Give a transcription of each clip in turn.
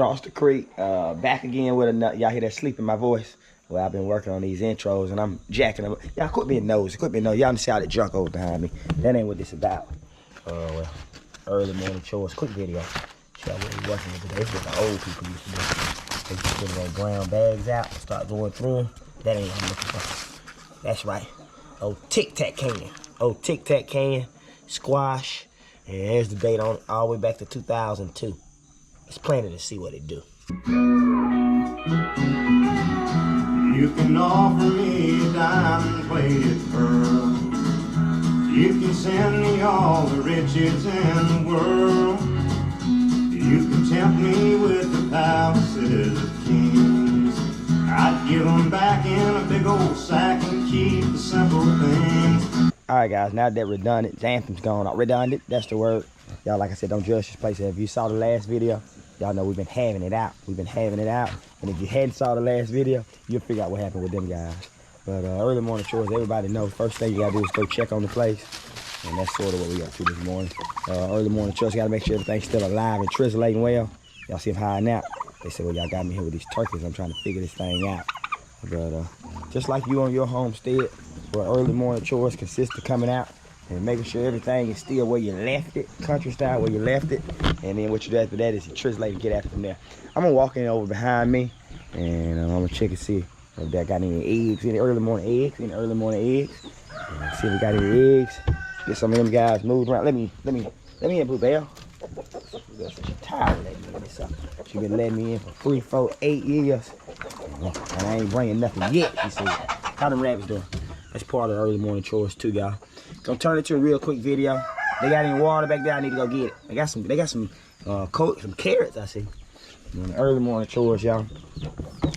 Across the creek, back again with another. Y'all hear that sleep in my voice? Well, I've been working on these intros and I'm jacking them. Y'all quit being nosy, quit being nosy. Y'all see all that junk over behind me. That ain't what this about. Well, early morning chores, quick video. Show what we working with today. It's what the old people used to do. They just put their brown bags out and start going through them. That ain't what I'm looking for. That's right. Old tic-tac can. Old tic-tac can, squash. And here's the date on it, all the way back to 2002. It's planning to see what it do. You can offer me a diamond-plated pearl. You can send me all the riches in the world. You can tempt me with the palaces of kings. I'd give them back in a big old sack and keep the simple things. All right, guys, now that redundant, the anthem's gone out. Redundant, that's the word. Y'all, like I said, don't judge this place. If you saw the last video, y'all know we've been having it out. We've been having it out. And if you hadn't saw the last video, you'll figure out what happened with them guys. But early morning chores, everybody knows. First thing you gotta do is go check on the place. And that's sort of what we up to this morning. Early morning chores, gotta make sure everything's still alive and trizzling well. Y'all see them hiding out. They said, well, y'all got me here with these turkeys. I'm trying to figure this thing out. But just like you on your homestead, where early morning chores consist of coming out and making sure everything is still where you left it, country style where you left it. And then what you do after that is you translate and get after from there. I'm gonna walk in over behind me and I'm gonna check and see if they got any eggs, any early morning eggs. See if we got any eggs. Get some of them guys moved around. Let me in, Bluebell. Bluebell's such a tired lady. She been letting me in for 3, 4, 8 years. And I ain't bringing nothing yet, she said. How them rabbits doing? That's part of the early morning chores too, y'all. Gonna turn it to a real quick video. They got any water back there? I need to go get it. They got some carrots, I see. Early morning chores, y'all.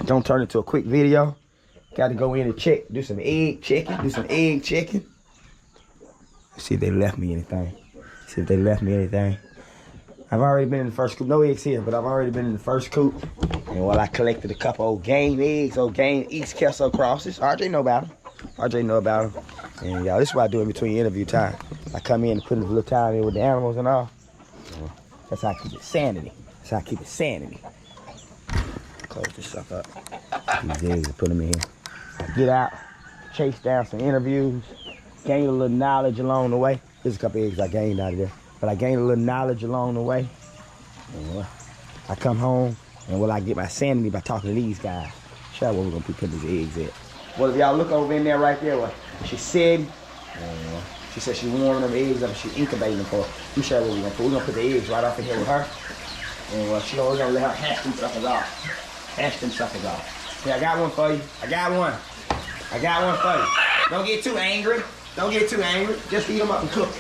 Don't turn it to a quick video. Got to go in and check, do some egg checking. See if they left me anything. I've already been in the first coop. No eggs here, but I've already been in the first coop. And while I collected a couple old game eggs, old game East Kelso crosses. RJ know about them. And y'all, this is what I do in between interview time. I come in and put a little time in with the animals and all. That's how I keep it sanity. Close this stuff up. These eggs, put them in here. I get out, chase down some interviews, gain a little knowledge along the way. There's a couple eggs I gained out of there. But I gained a little knowledge along the way. And I come home, and will I get my sanity by talking to these guys? Show you where we're gonna be putting these eggs at. Well, if y'all look over in there right there, what she said, she said she warming them eggs up and she incubating them for her. Let me show you what we're gonna put. We're gonna put the eggs right off in here with her. And we're gonna let her hash them suckers off. Yeah, I got one for you. I got one for you. Don't get too angry. Just heat them up and cook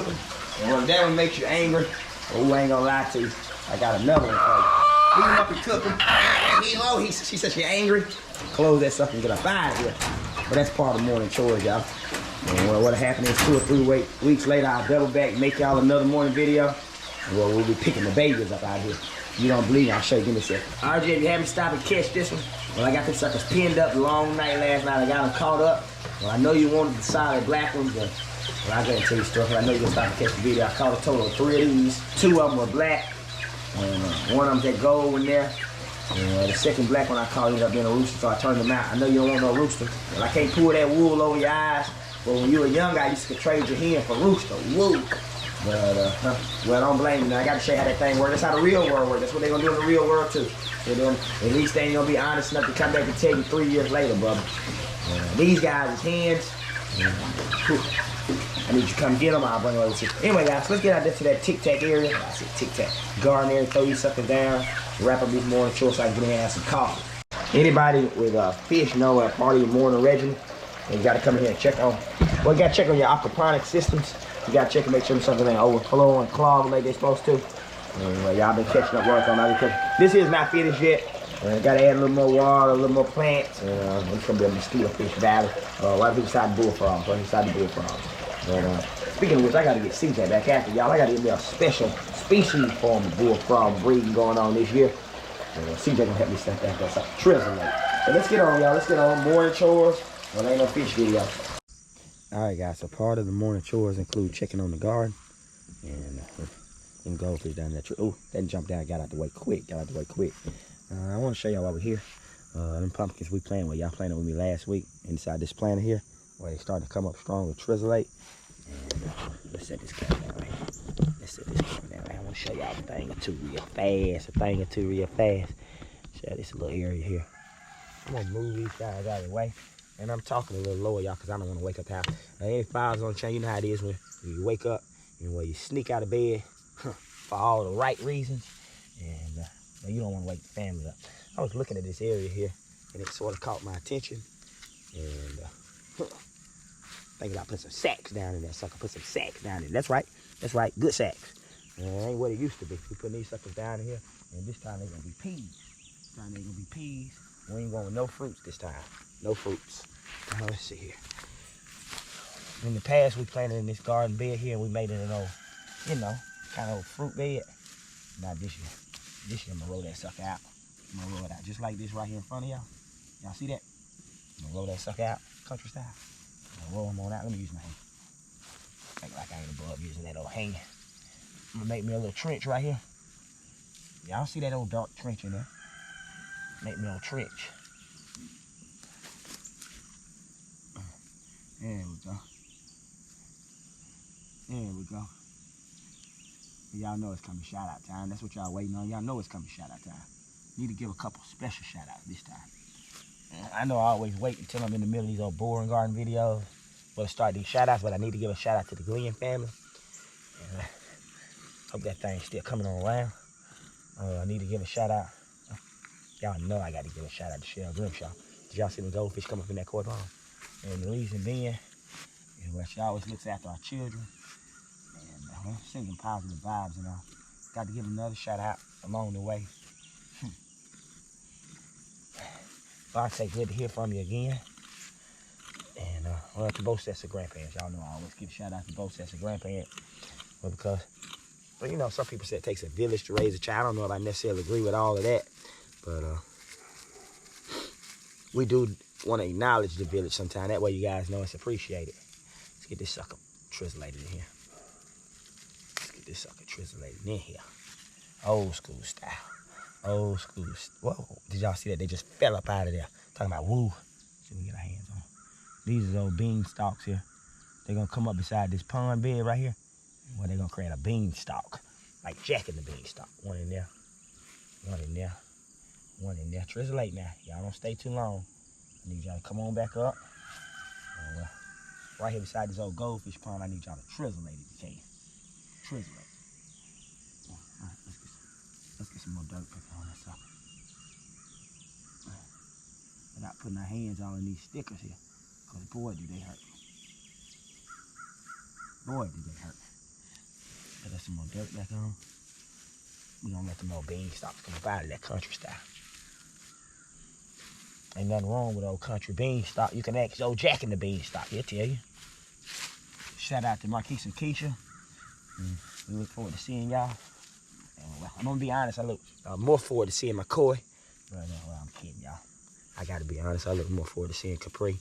them. And when that one makes you angry, oh, I ain't gonna lie to you, I got another one for you. Heat them up and cook them. Oh, she said she angry. Close that stuff and get up out of here. But that's part of the morning chores, y'all. And what'll happen is 2 or 3 weeks later, I'll double back, make y'all another morning video. Well, we'll be picking the babies up out here. You don't believe me? I'll show you. Give me a second. RJ, if you haven't stopped and catch this one, well, I got them suckers pinned up. Long night last night. I got them caught up. Well, I know you wanted the solid black ones, but well, I gotta tell you stuff. I know you're gonna stop and catch the video. I caught a total of 3 of these. 2 of them were black, and one of them that gold in there. And the second black one I caught ended up being a rooster, so I turned them out. I know you don't want no rooster. Well, I can't pull that wool over your eyes. But when you were young, I used to trade your hen for rooster. Woo! But, well, don't blame me. Now, I got to show you how that thing works. That's how the real world works. That's what they're going to do in the real world, too. At least they ain't going to be honest enough to come back and tell you 3 years later, brother. These guys is hens. I need you to come get them. I'll bring them over to you. Anyway, guys, let's get out there to that tic-tac area. I said tic-tac. Garden area, throw these suckers down. Wrap up these morning chores so I can get in here and have some coffee. Anybody with fish know a part of your morning regimen, and you got to come in here and check on. Well, you got to check on your aquaponic systems. You got to check and make sure something ain't overflow and clog like they're supposed to. Y'all been catching up work on that. This is not finished yet. Got to add a little more water, a little more plants. It's going to be a mosquito fish valley. Right beside the bullfrogs. Speaking of which, I got to get CJ back after y'all. I got to get me a special species form of bullfrog breeding going on this year. CJ gonna help me set that. That's a trizzle. But let's get on, y'all. Let's get on. Morning chores. Well, ain't no fish video. All right, guys. So part of the morning chores include checking on the garden. And Them goldfish down there. Oh, that jumped down, got out the way quick. I want to show y'all why we're here. Them pumpkins we planted, y'all planted with me last week inside this planter here, where they starting to come up strong with trisolate. And let's set this camera down right here. I want to show y'all a thing or two real fast. Show this little area here. I'm gonna move these guys out of the way. And I'm talking a little lower, y'all, because I don't want to wake up the house. Any fires on the chain, you know how it is when you wake up and when you sneak out of bed for all the right reasons. And you don't want to wake the family up. I was looking at this area here, and it sort of caught my attention. And thinking about putting some sacks down in there, sucker. Put some sacks down in there. That's right, good sacks. And it ain't what it used to be. We putting these suckers down in here, and this time they're going to be peas. We ain't going no fruits this time. No fruits. Now, let's see here. In the past, we planted in this garden bed here, and we made it an old, kind of old fruit bed. Now this year I'm gonna roll that sucker out. I'm gonna roll it out just like this right here in front of y'all. Y'all see that? I'm gonna roll that sucker out, country style. I'm gonna roll them on out. Let me use my hand. Act like I ain't above using that old hand. I'm gonna make me a little trench right here. Y'all see that old dark trench in there? Make me a little trench. There we go. Y'all know it's coming shout out time. That's what y'all waiting on. Y'all know it's coming shout out time. Need to give a couple special shout outs this time. I know I always wait until I'm in the middle of these old boring garden videos to start these shout outs, but I need to give a shout out to the Glenn family. And hope that thing's still coming on around. I need to give a shout out. Y'all know I got to give a shout out to Shell Grimshaw. Did y'all see them goldfish come up in that koi pond? And the reason being is where she always looks after our children and sending positive vibes and all. Got to give another shout out along the way. Vontae, good to hear from you again. And to both sets of grandparents. Y'all know I always give a shout out to both sets of grandparents. Well, because, some people say it takes a village to raise a child. I don't know if I necessarily agree with all of that. But we do want to acknowledge the village sometime. That way you guys know it's appreciated. Let's get this sucker trisolated in here. Old school style. Whoa, did y'all see that? They just fell up out of there. Talking about woo. See if we can get our hands on. These are those bean stalks here. They're going to come up beside this pond bed right here. Where they're going to create a bean stalk. Like Jack in the beanstalk. One in there. Trisolate now. Y'all don't stay too long. I need y'all to come on back up. Right here beside this old goldfish pond, I need y'all to trisolate if you can. Trisolate. All right, let's get some more dirt pepper on this sucker. Without putting our hands all in these stickers here. Because boy, do they hurt. Put some more dirt back on. We're going to let them old beanstalks come up out of that country style. Ain't nothing wrong with old country beanstalk. You can ask old Jack in the beanstalk. He'll tell you. Shout out to Marquise and Keisha. We look forward to seeing y'all. I'm going to be honest. I look more forward to seeing McCoy. But I'm kidding, y'all. I got to be honest. I look more forward to seeing Capri.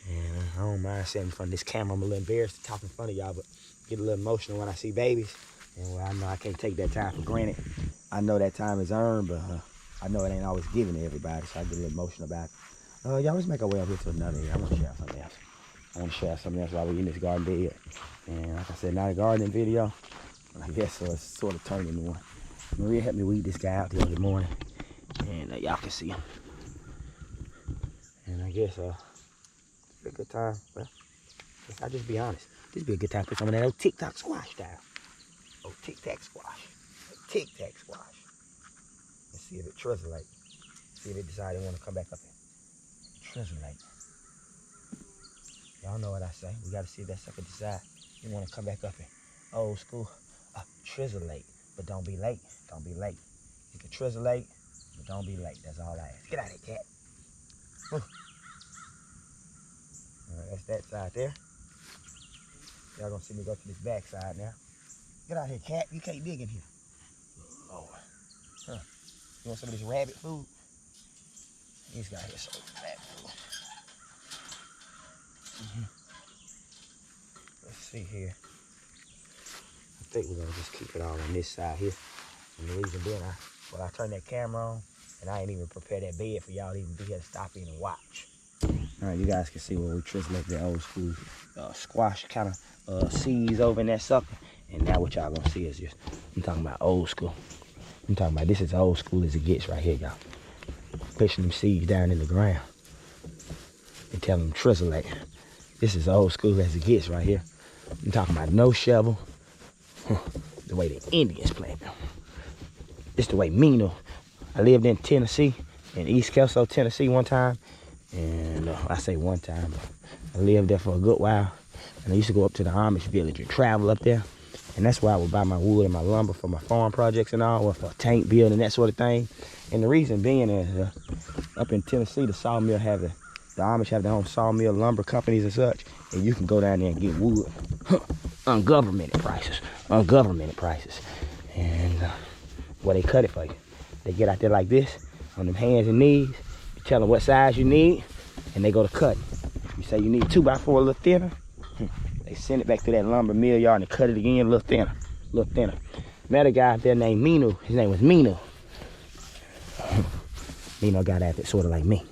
And I don't mind sitting in front of this camera. I'm a little embarrassed to talk in front of y'all, but get a little emotional when I see babies. And I know I can't take that time for granted. I know that time is earned, but I know it ain't always given to everybody, so I get a little emotional about it. Y'all, let's make our way up here to another area. I want to share something else. While we're in this garden bed. And like I said, not a gardening video. I guess so it's sort of turned into one. Maria helped me weed this guy out the other morning. And y'all can see him. And I guess it's a good time. Well, I'll just be honest. This would be a good time to put some of that old tic-tac squash down. Tic-tac squash. Let's see if it trisolate. See if it decide they want to come back up here. Trisolate. Y'all know what I say. We got to see if that sucker decide they want to come back up here. Old school. Trisolate. But don't be late. You can trisolate, but don't be late. That's all I ask. Get out of here, cat. All right, that's that side there. Y'all gonna see me go to this back side now. Get out here, cat. You can't dig in here. Lord. You want some of this rabbit food? These guys here some rabbit food. Let's see here. I stick. We're gonna just keep it all on this side here. And the reason being, I turn that camera on, and I ain't even prepare that bed for y'all to even be here to stop in and watch. All right, you guys can see where we translate the old school squash kind of seeds over in that sucker. And now what y'all gonna see is just, I'm talking about old school. I'm talking about this is old school as it gets right here, y'all. Pushing them seeds down in the ground and telling them translate. This is old school as it gets right here. I'm talking about no shovel. The way the Indians plant them. It's the way Mino. I lived in Tennessee, in East Kelso, Tennessee one time. And I say one time, but I lived there for a good while. And I used to go up to the Amish village and travel up there. And that's where I would buy my wood and my lumber for my farm projects and all, or for tank building, that sort of thing. And the reason being is up in Tennessee, the sawmill the Amish have their own sawmill lumber companies and such. And you can go down there and get wood. Ungovernmented prices. Ungovernmented prices. And well, they cut it for you. They get out there like this, on them hands and knees. You tell them what size you need, and they go to cut. You say you need 2x4 a little thinner. They send it back to that lumber mill yard and cut it again a little thinner. A little thinner. Met a guy out there named Mino. His name was Mino. Mino got after it sort of like me.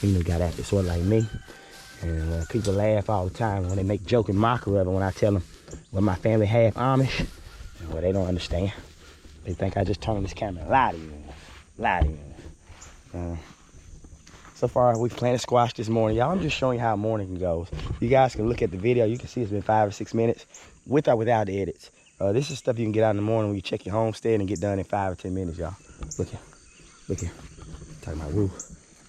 Mino got after it sort of like me. And people laugh all the time when they make joke and mockery of it when I tell them, well, my family half Amish. Well, they don't understand. They think I just turn on this camera and lie to you. Lie to you. So far, we've planted squash this morning. Y'all, I'm just showing you how a morning goes. You guys can look at the video. You can see it's been 5 or 6 minutes, with or without the edits. This is stuff you can get out in the morning when you check your homestead and get done in 5 or 10 minutes, y'all. Look here. Look here. I'm talking about woo.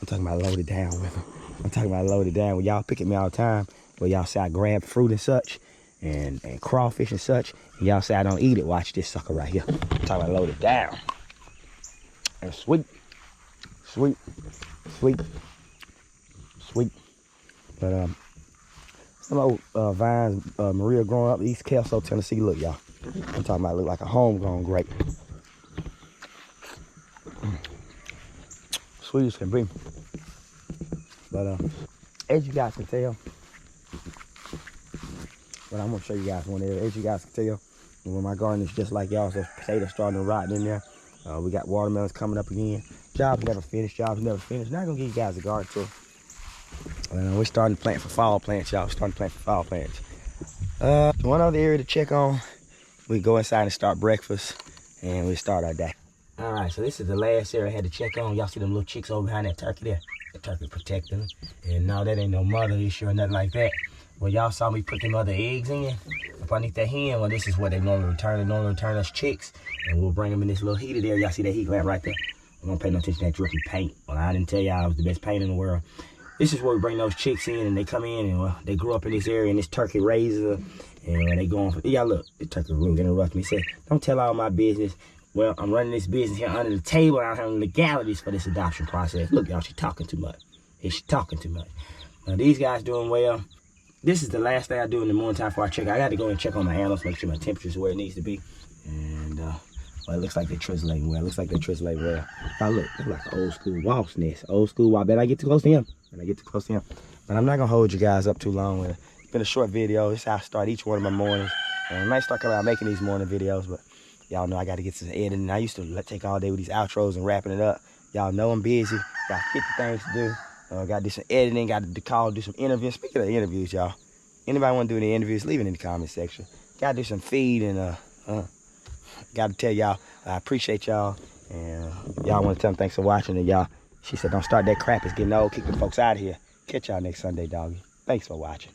I'm talking about loaded down with them. I'm talking about loaded down. When y'all pick at me all the time, where y'all say I grab fruit and such, and crawfish and such, and y'all say I don't eat it. Watch this sucker right here. I'm talking about loaded down. And sweet. Sweet. Sweet. Sweet. But some old vines, Maria growing up East Kelso, Tennessee. Look, y'all. I'm talking about look like a homegrown grape. Sweet as can be. But as you guys can tell, but I'm gonna show you guys one area. As you guys can tell, when my garden is just like y'all, so potatoes starting to rot in there. We got watermelons coming up again. Jobs never finished. Jobs never finished. Now I'm gonna give you guys a garden tour. We're starting to plant for fall plants, y'all. Starting to plant for fall plants. One other area to check on. We go inside and start breakfast, and we start our day. All right, so this is the last area I had to check on. Y'all see them little chicks over behind that turkey there? The turkey protecting them. And no, that ain't no mother issue or nothing like that. Well, y'all saw me put them other eggs in up underneath that hen. Well, this is what they normally return. They normally return us chicks, and we'll bring them in this little heater there. Y'all see that heat lamp right there? I'm gonna pay no attention to that drippy paint. Well, I didn't tell y'all I was the best paint in the world. This is where we bring those chicks in, and they come in, and well, they grew up in this area, and this turkey raises, and when they go on, y'all look, the turkey really interrupt me. Say, don't tell all my business. Well, I'm running this business here under the table. I'm having legalities for this adoption process. Look, y'all, she's talking too much. She's talking too much. Now, these guys doing well. This is the last thing I do in the morning time before I check. I got to go and check on my animals, make sure my temperature's where it needs to be. And, well, it looks like they're translating well. It looks well. Now, look like an old school wasp nest. Old school. I bet I get too close to him. But I'm not going to hold you guys up too long. It's been a short video. This is how I start each one of my mornings. And I might start coming out making these morning videos, but y'all know I got to get some editing. I used to take all day with these outros and wrapping it up. Y'all know I'm busy. Got 50 things to do. Got to do some editing. Got to call, do some interviews. Speaking of interviews, y'all. Anybody want to do any interviews, leave it in the comment section. Got to do some feed and got to tell y'all I appreciate y'all. And y'all want to tell them thanks for watching. And y'all, she said, don't start that crap. It's getting old. Keep the folks out of here. Catch y'all next Sunday, doggy. Thanks for watching.